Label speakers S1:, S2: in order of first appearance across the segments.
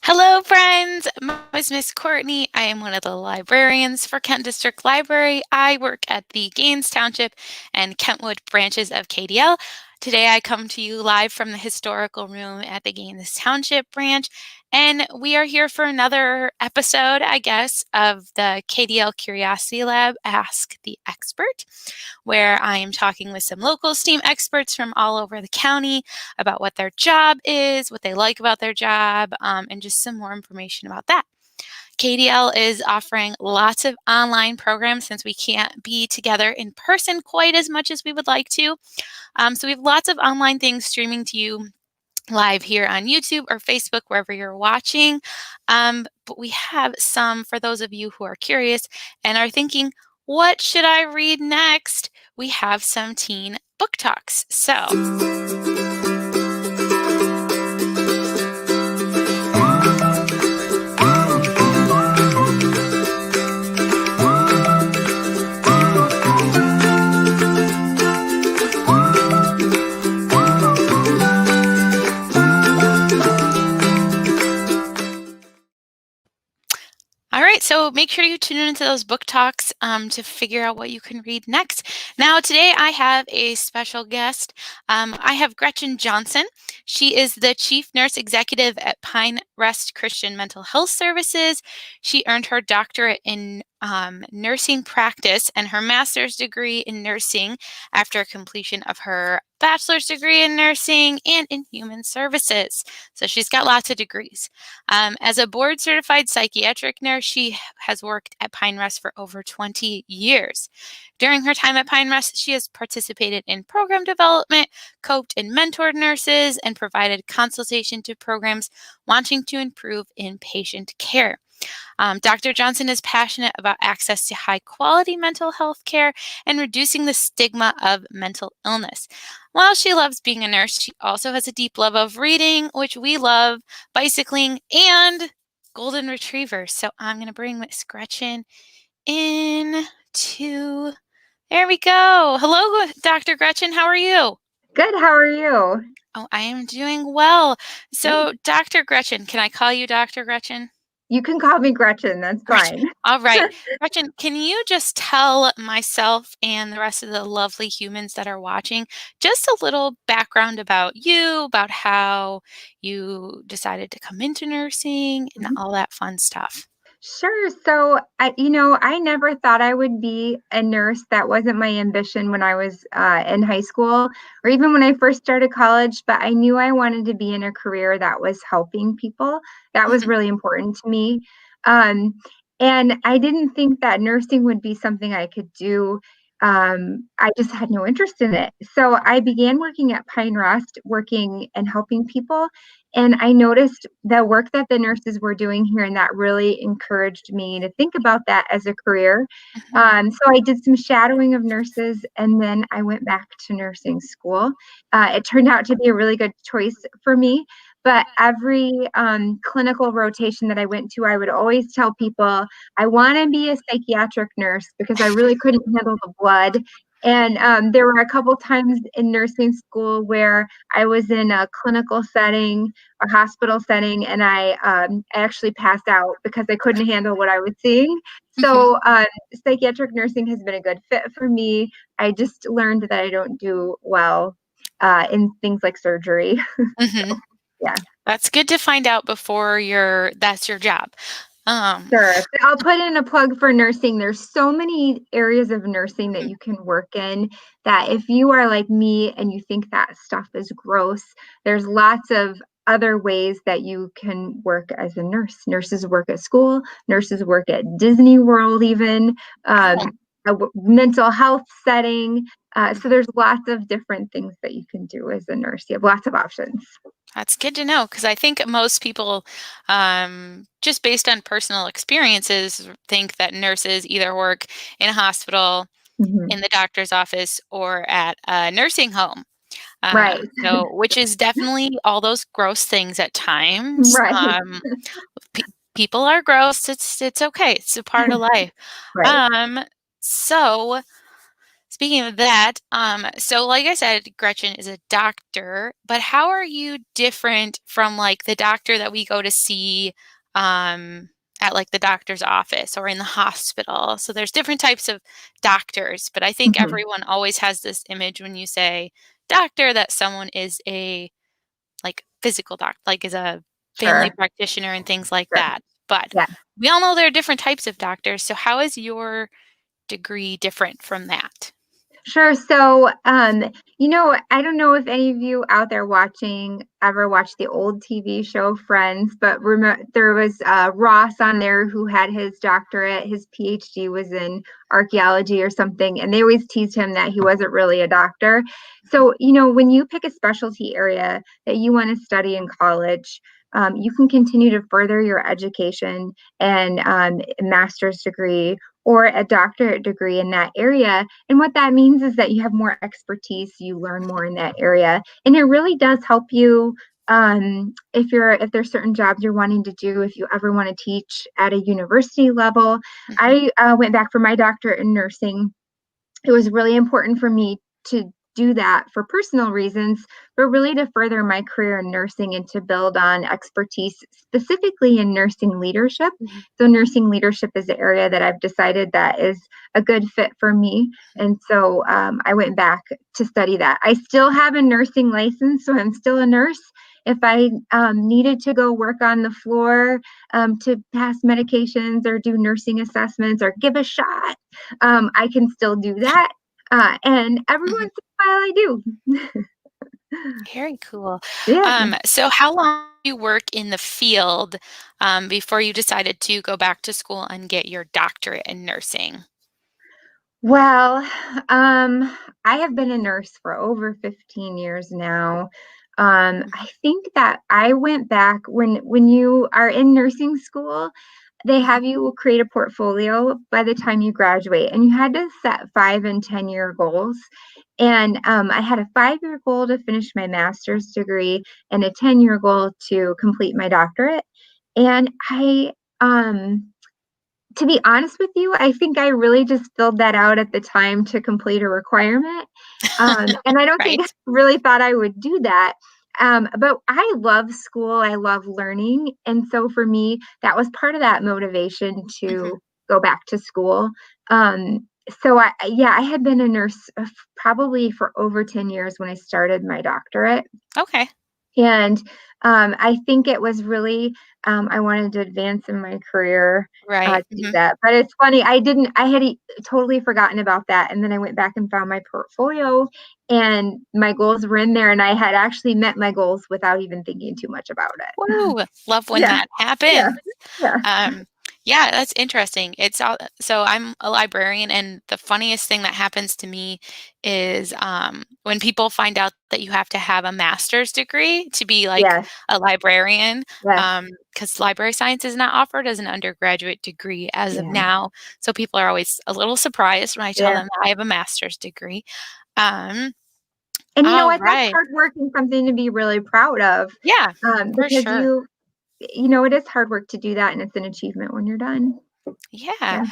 S1: Hello, friends. My name is Miss Courtney. I am one of the librarians for Kent District Library. I work at the Gaines Township and Kentwood branches of KDL. Today, I come to you live from the historical room at the Gaines Township branch, and we are here for another episode, I guess, of the KDL Curiosity Lab, Ask the Expert, where I am talking with some local STEAM experts from all over the county about what their job is, what they like about their job, and just some more information about that. KDL is offering lots of online programs since we can't be together in person quite as much as we would like to. So we have lots of online things streaming to you live here on YouTube or Facebook, wherever you're watching. But we have some for those of you who are curious and are thinking, what should I read next? We have some teen book talks. So all right, so make sure you tune into those book talks to figure out what you can read next. Now, today I have a special guest. I have Gretchen Johnson. She is the Chief Nurse Executive at Pine Rest Christian Mental Health Services. She earned her doctorate in nursing practice and her master's degree in nursing after completion of her bachelor's degree in nursing and in human services. So she's got lots of degrees. As a board-certified psychiatric nurse, she has worked at Pine Rest for over 20 years. During her time at Pine Rest, she has participated in program development, coached and mentored nurses, and provided consultation to programs wanting to improve inpatient care. Dr. Johnson is passionate about access to high-quality mental health care and reducing the stigma of mental illness. While she loves being a nurse, she also has a deep love of reading, which we love, bicycling, and golden retrievers. So I'm going to bring Miss Gretchen in to... There we go. Hello, Dr. Gretchen. How are you?
S2: Good. How are you?
S1: Oh, I am doing well. So, Dr. Gretchen, can I call you Dr. Gretchen?
S2: You can call me Gretchen. That's fine.
S1: All right. Gretchen, can you just tell myself and the rest of the lovely humans that are watching just a little background about you, about how you decided to come into nursing and all that fun stuff?
S2: Sure. So, I never thought I would be a nurse. That wasn't my ambition when I was in high school or even when I first started college, but I knew I wanted to be in a career that was helping people. That was
S1: Mhm.
S2: really important to me. Um, and I didn't think that nursing would be something I could do. I just had no interest in it. So I began working at Pine Rest, working and helping people. And I noticed the work that the nurses were doing here, and that really encouraged me to think about that as a career.
S1: Mhm.
S2: So I did some shadowing of nurses, and then I went back to nursing school. It turned out to be a really good choice for me. But every clinical rotation that I went to, I would always tell people, I want to be a psychiatric nurse because I really couldn't handle the blood. And there were a couple times in nursing school where I was in a clinical setting, a hospital setting, and I actually passed out because I couldn't handle what I was seeing.
S1: Mhm.
S2: So psychiatric nursing has been a good fit for me. I just learned that I don't do well in things like surgery.
S1: Mhm.
S2: So yeah.
S1: That's good to find out before that's your job. Um,
S2: Sure. I'll put in a plug for nursing. There's so many areas of nursing that
S1: mhm.
S2: you can work in that if you are like me and you think that stuff is gross, there's lots of other ways that you can work as a nurse. Nurses work at school, nurses work at Disney World, even
S1: Oh,
S2: mental health setting. So
S1: mhm.
S2: there's lots of different things that you can do as a nurse. You have lots of options.
S1: That's good to know because I think most people, just based on personal experiences, think that nurses either work in a hospital,
S2: Mhm.
S1: in the doctor's office, or at a nursing home.
S2: Right.
S1: So, which is definitely all those gross things at times.
S2: Right.
S1: Pe People are gross. It's okay. It's a part of life.
S2: Right.
S1: Um, so Speaking of that, so like I said, Gretchen is a doctor, but how are you different from like the doctor that we go to see at like the doctor's office or in the hospital? So there's different types of doctors, but I think
S2: Mhm.
S1: everyone always has this image when you say doctor that someone is a like physical doctor, like is a family
S2: Sure,
S1: practitioner and things like
S2: sure.
S1: that. But
S2: Yeah.
S1: we all know there are different types of doctors. So how is your degree different from that?
S2: Sure. So, I don't know if any of you out there watching ever watched the old TV show Friends, but there was Ross on there who had his doctorate, his PhD was in archaeology or something, and they always teased him that he wasn't really a doctor. So, when you pick a specialty area that you want to study in college, you can continue to further your education and master's degree or a doctorate degree in that area. And what that means is that you have more expertise, you learn more in that area, and it really does help you if there's certain jobs you're wanting to do, if you ever want to teach at a university level.
S1: Mhm,
S2: I went back for my doctorate in nursing. It was really important for me to do that for personal reasons, but really to further my career in nursing and to build on expertise specifically in nursing leadership.
S1: mhm,
S2: So, nursing leadership is the area that I've decided that is a good fit for me. And so I went back to study that. I still have a nursing license, so I'm still a nurse. If I needed to go work on the floor to pass medications or do nursing assessments or give a shot, I can still do that. And every
S1: mhm.
S2: once in a while I do.
S1: Very cool.
S2: Yeah.
S1: So how long did you work in the field, before you decided to go back to school and get your doctorate in nursing?
S2: Well, I have been a nurse for over 15 years now. I think that I went back when you are in nursing school, they
S1: Mhm,
S2: have you create a portfolio by the time you graduate, and you had to set 5 and 10 year goals. And I had a 5 year goal to finish my master's degree and a 10 year goal to complete my doctorate. And to be honest with you, I think I really just filled that out at the time to complete a requirement. And I don't think I
S1: right.
S2: really thought I would do that. But I love school, I love learning. And so for me, that was part of that motivation
S1: Mhm.
S2: to go back to school. Yeah, I had been a nurse probably for over 10 years when I started my doctorate.
S1: Okay.
S2: And I think it was really, I wanted to advance in my career
S1: Right.
S2: to do
S1: Mhm.
S2: that. But it's funny, I had totally forgotten about that. And then I went back and found my portfolio, and my goals were in there. And I had actually met my goals without even thinking too much about it.
S1: Woo! Love when
S2: Yeah,
S1: that
S2: yeah,
S1: happens.
S2: yeah.
S1: Um, yeah, that's interesting. It's all so I'm a librarian, and the funniest thing that happens to me is when people find out that you have to have a master's degree to be like
S2: Yes,
S1: a librarian,
S2: yes,
S1: because library science is not offered as an undergraduate degree as of
S2: yeah,
S1: now. So people are always a little surprised when I tell
S2: yeah.
S1: them that I have a master's degree. Um,
S2: And you know
S1: all
S2: what? That's
S1: right.
S2: hard work and something to be really proud of,
S1: Yeah, for
S2: because
S1: sure.
S2: it is hard work to do that, and it's an achievement when you're done.
S1: Yeah.
S2: Yeah.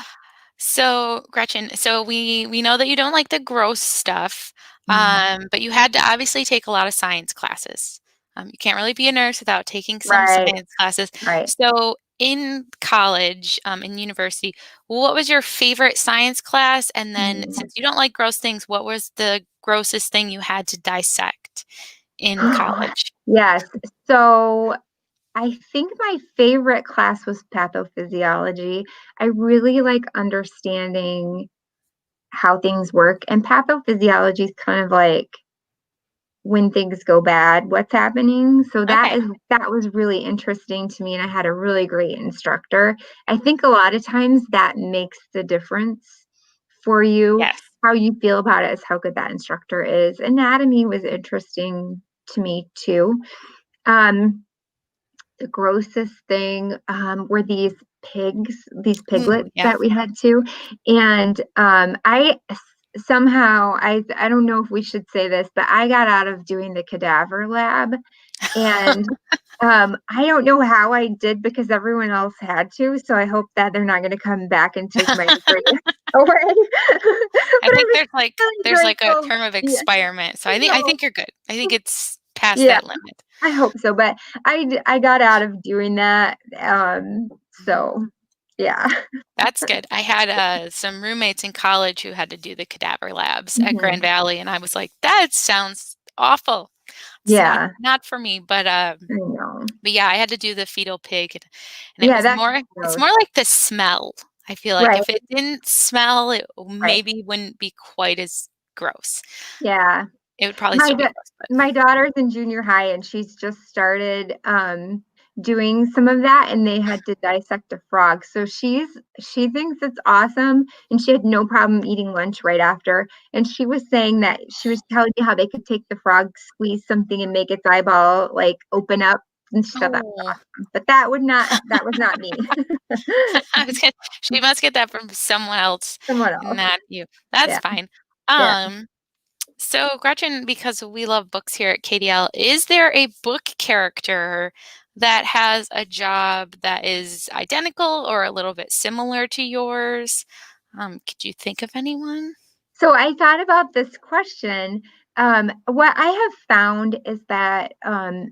S1: So, Gretchen, so we know that you don't like the gross stuff,
S2: Mhm.
S1: but you had to obviously take a lot of science classes. You can't really be a nurse without taking some
S2: Right,
S1: science classes.
S2: right.
S1: So, in college, in university, what was your favorite science class? And then,
S2: Mm.
S1: since you don't like gross things, what was the grossest thing you had to dissect in college?
S2: Yes. So I think my favorite class was pathophysiology. I really like understanding how things work, and pathophysiology is kind of like when things go bad, what's happening. So
S1: Okay.
S2: that was really interesting to me, and I had a really great instructor. I think a lot of times that makes the difference for you.
S1: Yes.
S2: How you feel about it is how good that instructor is. Anatomy was interesting to me too. Um, the grossest thing were these
S1: Ooh,
S2: piglets
S1: yeah.
S2: that we had too. And I somehow, I don't know if we should say this, but I got out of doing the cadaver lab. And I don't know how I did because everyone else had to. So I hope that they're not going to come back and take my degree away.
S1: I
S2: But I
S1: think
S2: was really
S1: there's like a
S2: grateful.
S1: term of
S2: Yeah,
S1: experiment, so
S2: I
S1: I
S2: know.
S1: think you're good. I think it's past
S2: Yeah,
S1: that limit.
S2: I hope so. But I got out of doing that.
S1: Mhm.
S2: So yeah.
S1: That's good. I had, some roommates in college who had to do the cadaver labs at Grand
S2: Mhm.
S1: Valley, and I was like, "That sounds awful. It's
S2: Yeah,
S1: not for me,"
S2: I know.
S1: but yeah, I had to do the fetal pig, and it
S2: Yeah,
S1: was
S2: that's
S1: more it's
S2: gross.
S1: more like the smell. I feel like
S2: Right,
S1: if it didn't smell, it
S2: right.
S1: maybe wouldn't be quite as gross.
S2: Yeah.
S1: It would probably
S2: My
S1: still be
S2: da
S1: gross, but
S2: my daughter's in junior high, and she's just started, doing some of that, and they had to dissect a frog. So she thinks it's awesome, and she had no problem eating lunch right after. And she was saying that she was telling me how they could take the frog, squeeze something, and make its eyeball, like, open up, and she thought that was
S1: oh.
S2: awesome. But that was not me.
S1: I was gonna she must get that from someone else,
S2: Someone else.
S1: not you. That's
S2: Yeah,
S1: fine.
S2: yeah.
S1: Um, so Gretchen, because we love books here at KDL, is there a book character that has a job that is identical or a little bit similar to yours? Could you think of anyone?
S2: So I thought about this question. What I have found is that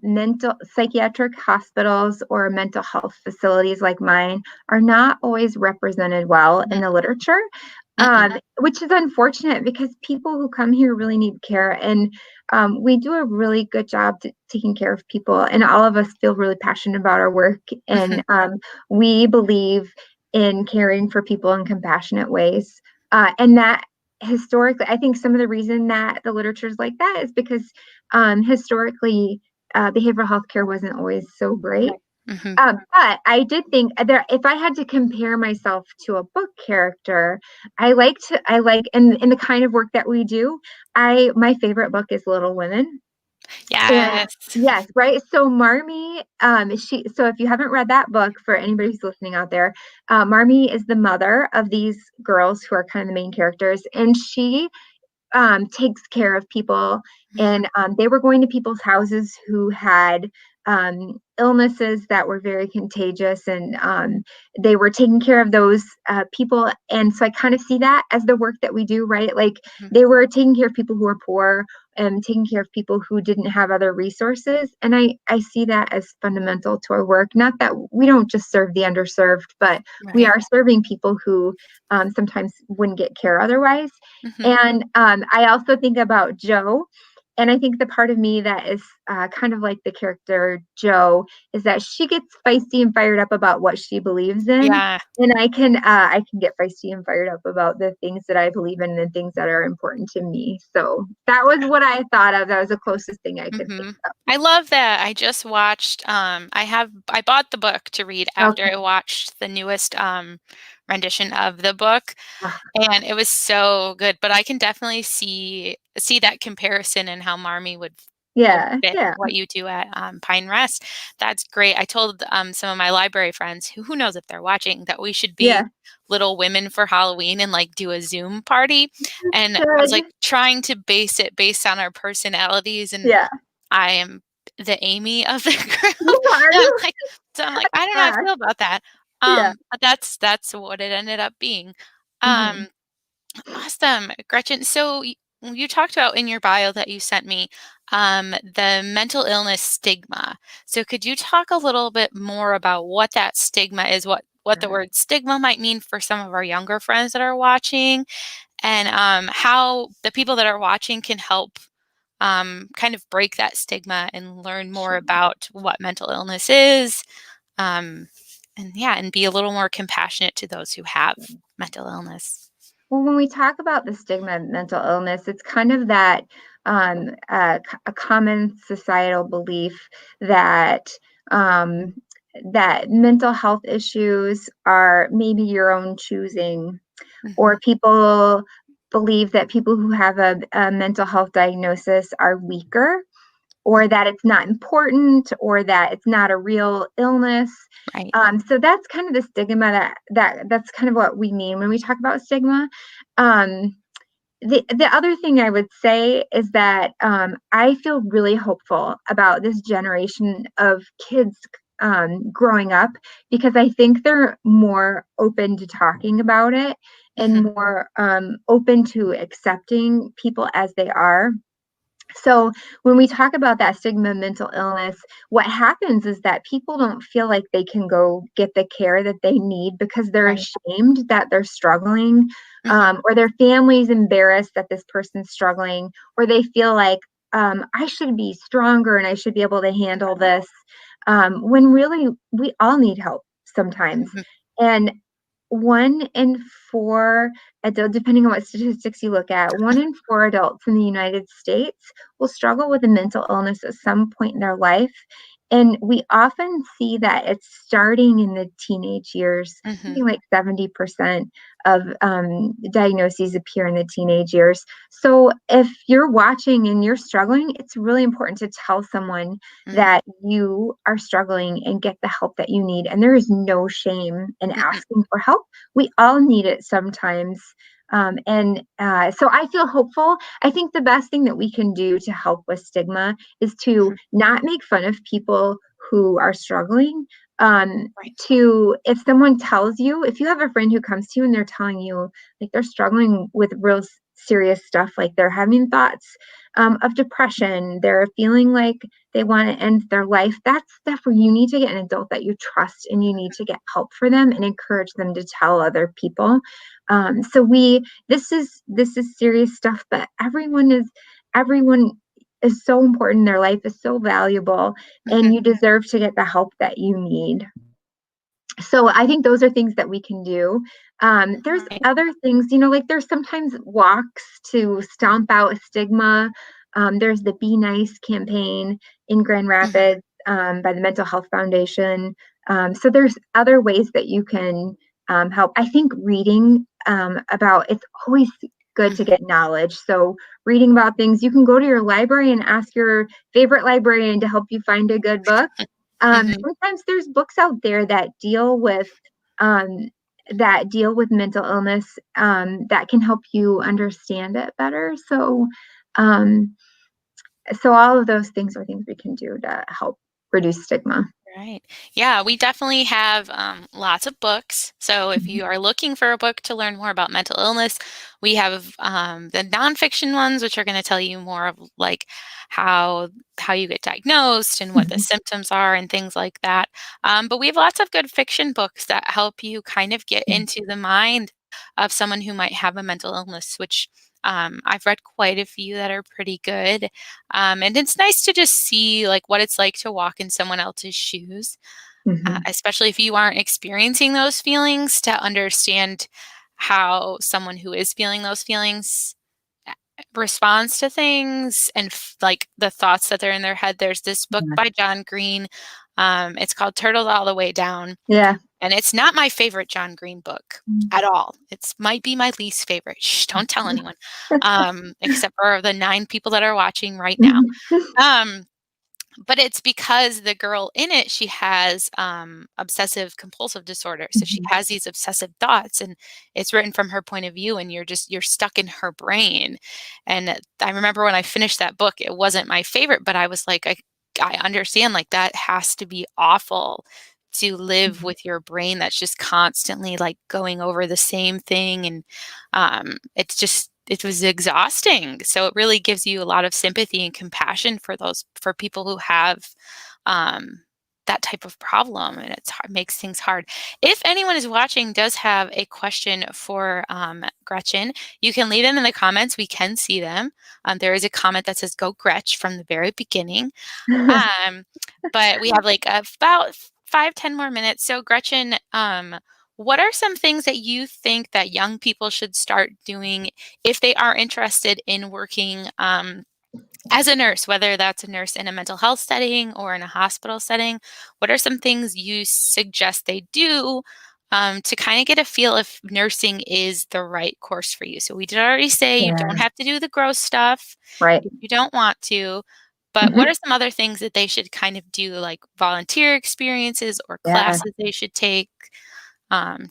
S2: mental psychiatric hospitals or mental health facilities like mine are not always represented well in
S1: Mhm,
S2: the literature,
S1: mhm,
S2: which is unfortunate because people who come here really need care, and we do a really good job taking care of people, and all of us feel really passionate about our work,
S1: mhm,
S2: and we believe in caring for people in compassionate ways. And that historically, I think some of the reason that the literature is like that is because historically, behavioral health care wasn't always so great.
S1: right, mhm,
S2: But I did think that if I had to compare myself to a book character, I like in the kind of work that we do. I My favorite book is Little Women. And
S1: yes,
S2: yes, right? So Marmee, so if you haven't read that book, for anybody who's listening out there, Marmee is the mother of these girls who are kind of the main characters, and she takes care of people.
S1: mhm,
S2: And they were going to people's houses who had illnesses that were very contagious, and they were taking care of those people. And so I kind of see that as the work that we do, right? Like
S1: mhm,
S2: they were taking care of people who were poor and taking care of people who didn't have other resources. And I see that as fundamental to our work. Not that we don't just serve the underserved, but we
S1: right,
S2: are serving people who sometimes wouldn't get care otherwise.
S1: mhm,
S2: And I also think about Joe. And I think the part of me that is kind of like the character Joe is that she gets feisty and fired up about what she believes in.
S1: yeah,
S2: And I can get feisty and fired up about the things that I believe in and things that are important to me. So that was what I thought of. That was the closest thing I could think
S1: mhm. I love that. I just watched, I bought the book to read
S2: of.
S1: after I watched the newest, rendition of the book,
S2: Okay.
S1: and it was so good, but I can definitely see that comparison and how Marmee would
S2: Yeah.
S1: fit
S2: Yeah.
S1: what you do at, Pine Rest. That's great. I told, some of my library friends who knows if they're watching, that we should be
S2: Yeah.
S1: Little Women for Halloween and, like, do a Zoom party, and I was, like,
S2: Good.
S1: trying to base it based on our personalities, and
S2: Yeah.
S1: I am the Amy of the group,
S2: Are
S1: and
S2: you?
S1: I'm like, "I don't know how I
S2: Yeah.
S1: feel about that."
S2: Yeah.
S1: But that's what it ended up being.
S2: Hmm.
S1: Um, Awesome, Gretchen. So you talked about in your bio that you sent me the mental illness stigma. So could you talk a little bit more about what that stigma is, what the word stigma might mean for some of our younger friends that are watching, and how the people that are watching can help kind of break that stigma and learn more
S2: Sure.
S1: about what mental illness is, um, and yeah, and be a little more compassionate to those who have mental illness.
S2: Well, when we talk about the stigma of mental illness, it's kind of that a common societal belief that that mental health issues are maybe your own choosing, or
S1: Mhm.
S2: people believe that people who have a mental health diagnosis are weaker, or that it's not important, or that it's not a real illness.
S1: Right.
S2: So that's kind of the stigma that's kind of what we mean when we talk about stigma. Um, the other thing I would say is that I feel really hopeful about this generation of kids growing up because I think they're more open to talking about it and
S1: Mhm.
S2: more open to accepting people as they are. So when we talk about that stigma of mental illness, what happens is that people don't feel like they can go get the care that they need because they're
S1: Right.
S2: ashamed that they're struggling,
S1: Mhm.
S2: or their family's embarrassed that this person's struggling, or they feel like I should be stronger and I should be able to handle this. When really we all need help sometimes.
S1: Mhm.
S2: And 1 in 4 adult, depending on what statistics you look at, 1 in 4 adults in the United States will struggle with a mental illness at some point in their life. And we often see that it's starting in the teenage years.
S1: Mhm.
S2: Something like 70% of diagnoses appear in the teenage years. So if you're watching and you're struggling, it's really important to tell someone
S1: Mhm.
S2: that you are struggling and get the help that you need. And there is no shame in
S1: Mhm.
S2: asking for help. We all need it sometimes. So I feel hopeful. I think the best thing that we can do to help with stigma is to
S1: Mhm.
S2: not make fun of people who are struggling. Um,
S1: Right.
S2: if someone tells you, if you have a friend who comes to you and they're telling you like they're struggling with real serious stuff, like they're having thoughts of depression, they're feeling like they want to end their life, that's stuff where you need to get an adult that you trust and you need to get help for them and encourage them to tell other people. So we this is serious stuff, but everyone is so important. Their life is so valuable, and
S1: Mhm.
S2: you deserve to get the help that you need. So I think those are things that we can do. There's
S1: Right.
S2: other things, like there's sometimes walks to stomp out stigma. There's the Be Nice campaign in Grand
S1: Mhm.
S2: Rapids by the Mental Health Foundation. So there's other ways that you can help. I think reading about it's always good to
S1: Mhm.
S2: get knowledge. So reading about things, you can go to your library and ask your favorite librarian to help you find a good book.
S1: Mhm.
S2: Sometimes there's books out there um, that deal with mental illness that can help you understand it better. Um, so all of those things are things we can do to help reduce stigma.
S1: Right. Yeah, we definitely have lots of books. So if
S2: Mhm.
S1: you are looking for a book to learn more about mental illness, we have the nonfiction ones, which are going to tell you more of like how how you get diagnosed and what the
S2: Mhm.
S1: symptoms are and things like that. But we have lots of good fiction books that help you kind of get into the mind of someone who might have a mental illness, which I've read quite a few that are pretty good. And it's nice to just see like what it's like to walk in someone else's shoes,
S2: Mhm.
S1: especially if you aren't experiencing those feelings, to understand how someone who is feeling those feelings responds to things and like the thoughts that are in their head. There's this book
S2: Yeah.
S1: by John Green. It's called Turtles All the Way Down.
S2: Yeah.
S1: And it's not my favorite John Green book at all. It's might be my least favorite. Shh, don't tell anyone. Except for the 9 people that are watching right now.
S2: Mhm.
S1: Um, but it's because the girl in it, she has obsessive compulsive disorder. So she
S2: Mhm.
S1: has these obsessive thoughts and it's written from her point of view and you're stuck in her brain. And I remember when I finished that book, it wasn't my favorite, but I was like, I understand like that has to be awful to live with your brain that's just constantly like going over the same thing and it was exhausting. So it really gives you a lot of sympathy and compassion for those for people who have um, that type of problem, and it's hard, makes things hard. If anyone is watching does have a question for Gretchen, you can leave them in the comments. We can see them. There is a comment that says "Go Gretch" from the very beginning. Um, but we have like about 5, 10 more minutes. So Gretchen, what are some things that you think that young people should start doing if they are interested in working as a nurse, whether that's a nurse in a mental health setting or in a hospital setting? What are some things you suggest they do to kind of get a feel if nursing is the right course for you? So we did already say you
S2: Yeah.
S1: don't have to do the gross stuff
S2: Right.
S1: if you don't want to. But what
S2: Mhm.
S1: are some other things that they should kind of do, like volunteer experiences or
S2: Yeah.
S1: classes they should take?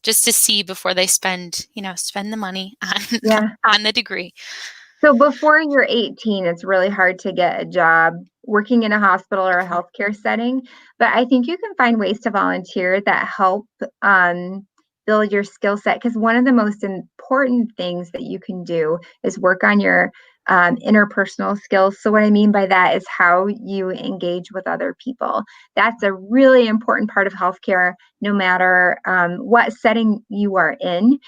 S1: just to see before they spend the money on
S2: Yeah.
S1: on the degree.
S2: So before you're 18, it's really hard to get a job working in a hospital or a healthcare setting. But I think you can find ways to volunteer that help build your skill set. Because one of the most important things that you can do is work on your interpersonal skills. So what I mean by that is how you engage with other people. That's a really important part of healthcare, no matter what setting you are in,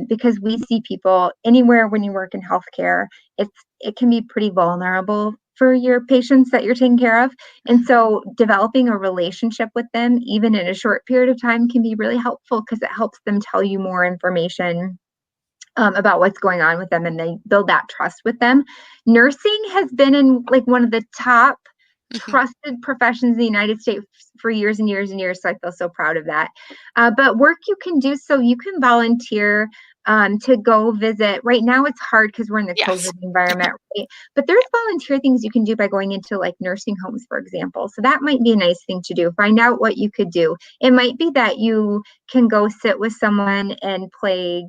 S2: because we see people anywhere when you work in healthcare. It can be pretty vulnerable for your patients that you're taking care of. And so developing a relationship with them, even in a short period of time, can be really helpful because it helps them tell you more information about what's going on with them, and they build that trust with them. Nursing has been in like one of the top
S1: Mhm.
S2: trusted professions in the United States for years and years and years. So I feel so proud of that. But work you can do, so you can volunteer to go visit. Right now it's hard because we're in the
S1: Yes.
S2: COVID environment, right? But there's volunteer things you can do by going into like nursing homes, for example. So that might be a nice thing to do. Find out what you could do. It might be that you can go sit with someone and play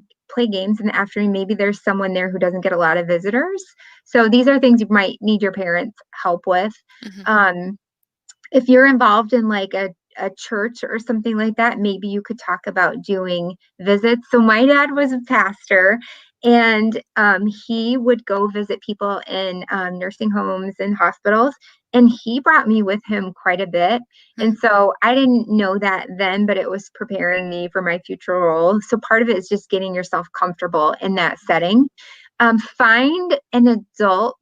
S2: games in the afternoon. Maybe there's someone there who doesn't get a lot of visitors. So these are things you might need your parents' help with.
S1: Mhm.
S2: Um, if you're involved in like a church or something like that, maybe you could talk about doing visits. So my dad was a pastor, and he would go visit people in nursing homes and hospitals. And he brought me with him quite a bit.
S1: Mm.
S2: And so I didn't know that then, but it was preparing me for my future role. So part of it is just getting yourself comfortable in that setting. Find an adult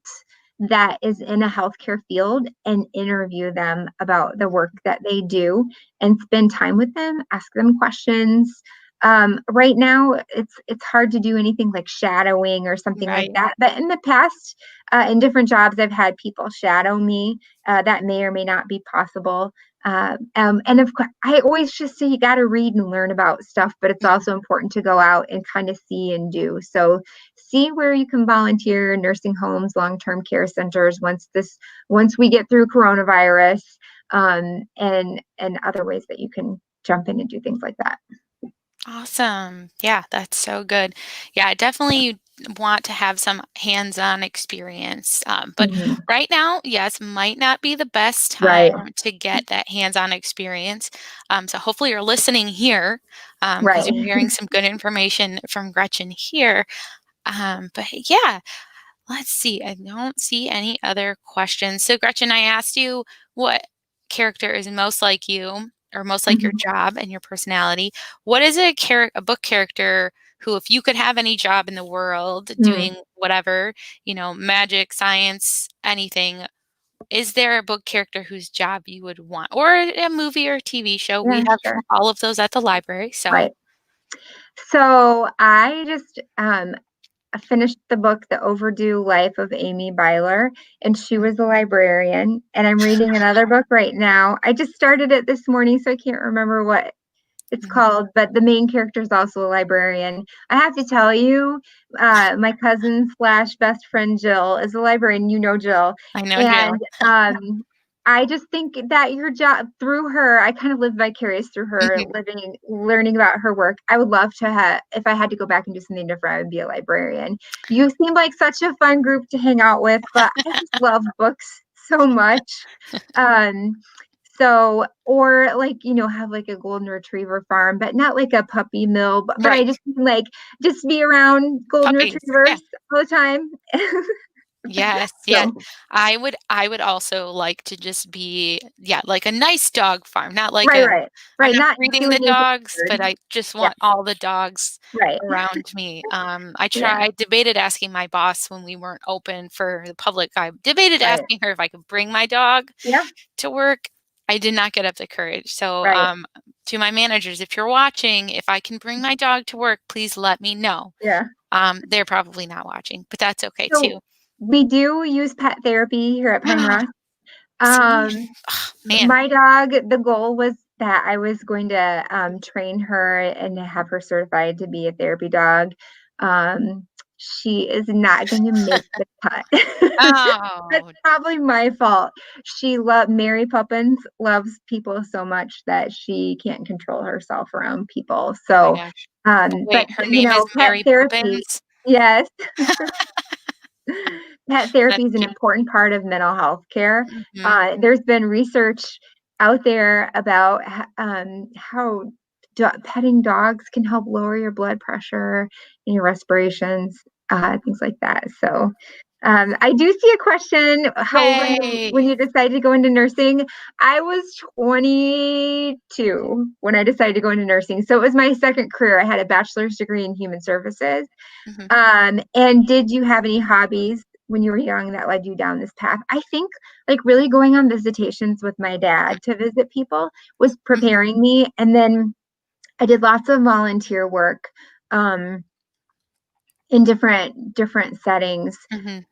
S2: that is in a healthcare field and interview them about the work that they do and spend time with them, ask them questions. Right now, it's hard to do anything like shadowing or something like
S1: Right.
S2: that. But in the past, in different jobs, I've had people shadow me. That may or may not be possible. And of course, I always just say you got to read and learn about stuff, but it's
S1: Mhm.
S2: also important to go out and kind of see and do. So see where you can volunteer in nursing homes, long-term care centers once we get through coronavirus, and other ways that you can jump in and do things like that.
S1: Awesome. Yeah, that's so good. Yeah, I definitely want to have some hands-on experience. But
S2: Mhm.
S1: right now, yes, might not be the best
S2: Right,
S1: time to get that hands-on experience. So hopefully you're listening here, because
S2: right.
S1: you're hearing some good information from Gretchen here. But yeah, let's see. I don't see any other questions. So, Gretchen, I asked you what character is most like you or most like your
S2: Mhm.
S1: job and your personality. What is a book character who, if you could have any job in the world
S2: Mm.
S1: doing whatever, magic, science, anything, is there a book character whose job you would want? Or a movie or a TV show? We
S2: Yeah,
S1: have
S2: sure.
S1: all of those at the library. So,
S2: Right. So I just I finished the book, The Overdue Life of Amy Byler, and she
S1: mm,
S2: was a librarian. And I'm reading another book right now. I just started it this morning, so I can't remember what it's
S1: mhm,
S2: called, but the main character is also a librarian. I have to tell you, my cousin slash best friend Jill is a librarian. You know Jill,
S1: I know Jill.
S2: and I just think that your job through her, I kind of live vicarious through her,
S1: Mhm,
S2: learning about her work. I would love to have, if I had to go back and do something different, I would be a librarian. You seem like such a fun group to hang out with, but I just love books so much. Um, so, or like, have like a golden retriever farm, but not like a puppy mill, but I
S1: Right.
S2: just mean, like, just be around golden
S1: Puppies. Yeah.
S2: retrievers all the time.
S1: Yes, yeah.
S2: So,
S1: I would also like to just be, yeah, like a nice dog farm, not like
S2: right,
S1: a
S2: right,
S1: I'm
S2: right.
S1: not
S2: Not
S1: breeding the
S2: doing anything
S1: dogs,
S2: weird.
S1: but I just
S2: Yeah,
S1: want all the dogs
S2: right.
S1: around me.
S2: Yeah,
S1: I debated asking my boss when we weren't open for the public. I debated
S2: right.
S1: asking her if I could bring my dog
S2: Yeah,
S1: to work. I did not get up the courage. So,
S2: right.
S1: to my managers, if you're watching, if I can bring my dog to work, please let me know.
S2: Yeah.
S1: They're probably not watching, but that's okay too.
S2: So we do use pet therapy here at Pine Rock.
S1: See?
S2: Um,
S1: Man.
S2: my dog, the goal was that I was going to train her and have her certified to be a therapy dog. Um, she is not going to make the cut. That's
S1: Oh,
S2: probably my fault. Mary Poppins loves people so much that she can't control herself around people.
S1: oh my
S2: So,
S1: gosh.
S2: but
S1: Wait, her name is
S2: pet
S1: Mary
S2: therapy,
S1: Poppins?
S2: yes, pet therapy
S1: That's
S2: is an
S1: cute.
S2: important part of mental health care.
S1: Mhm,
S2: There's been research out there about how petting dogs can help lower your blood pressure and your respirations, things like that. So I do see a question. How old were you
S1: yay.
S2: when you decided to go into nursing? I was 22 when I decided to go into nursing. So it was my second career. I had a bachelor's degree in human services.
S1: Mhm,
S2: And did you have any hobbies when you were young that led you down this path? I think like really going on visitations with my dad to visit people was
S1: mhm,
S2: preparing me. And then I did lots of volunteer work in different settings.
S1: mhm.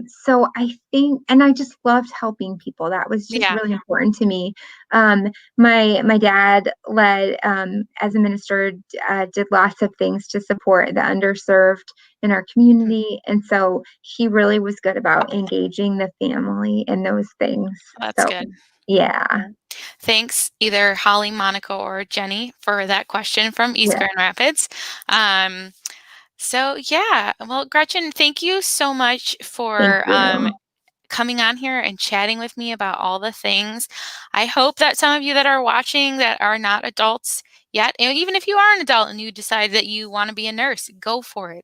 S2: So I think, and I just loved helping people. That was just
S1: Yeah,
S2: really important to me. My dad led, as a minister, did lots of things to support the underserved in our
S1: mhm.
S2: community, and so he really was good about engaging the family in those things.
S1: That's
S2: So
S1: good.
S2: yeah,
S1: Yeah. Thanks, either Holly, Monica, or Jenny, for that question from East
S2: yeah,
S1: Grand Rapids. Um, so yeah, well, Gretchen, thank you so much
S2: thank
S1: for
S2: you.
S1: coming on here and chatting with me about all the things. I hope that some of you that are watching that are not adults yet, and even if you are an adult and you decide that you want to be a nurse, go for it.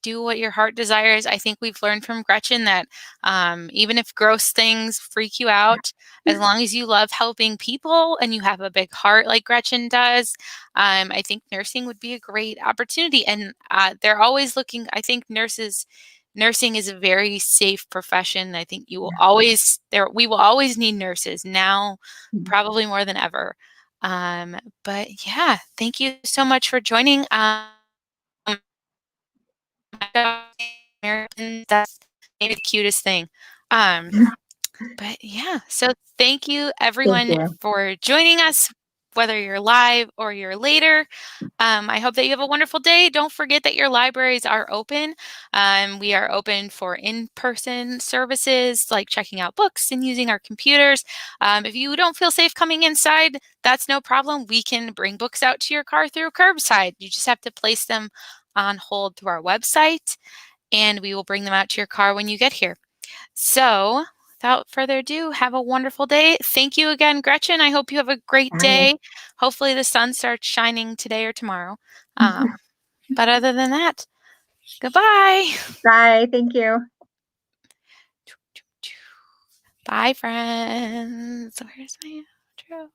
S1: Do what your heart desires. I think we've learned from Gretchen that even if gross things freak you out, as long as you love helping people and you have a big heart like Gretchen does, I think nursing would be a great opportunity. And they're always looking. I think nursing is a very safe profession. I think you will always there. We will always need nurses now, probably more than ever. Um, but yeah, thank you so much for joining. Americans, that's maybe the cutest thing. Um, but yeah, so thank you
S2: Thank
S1: everyone
S2: you.
S1: for joining us, whether you're live or you're later. I hope that you have a wonderful day. Don't forget that your libraries are open. We are open for in-person services like checking out books and using our computers. If you don't feel safe coming inside, that's no problem. We can bring books out to your car through curbside. You just have to place them on hold through our website, and we will bring them out to your car when you get here. So, without further ado, have a wonderful day. Thank you again, Gretchen. I hope you have a great
S2: Bye.
S1: day. Hopefully, the sun starts shining today or tomorrow. But other than that, goodbye.
S2: Bye. Thank you.
S1: Bye, friends. Where's my outro?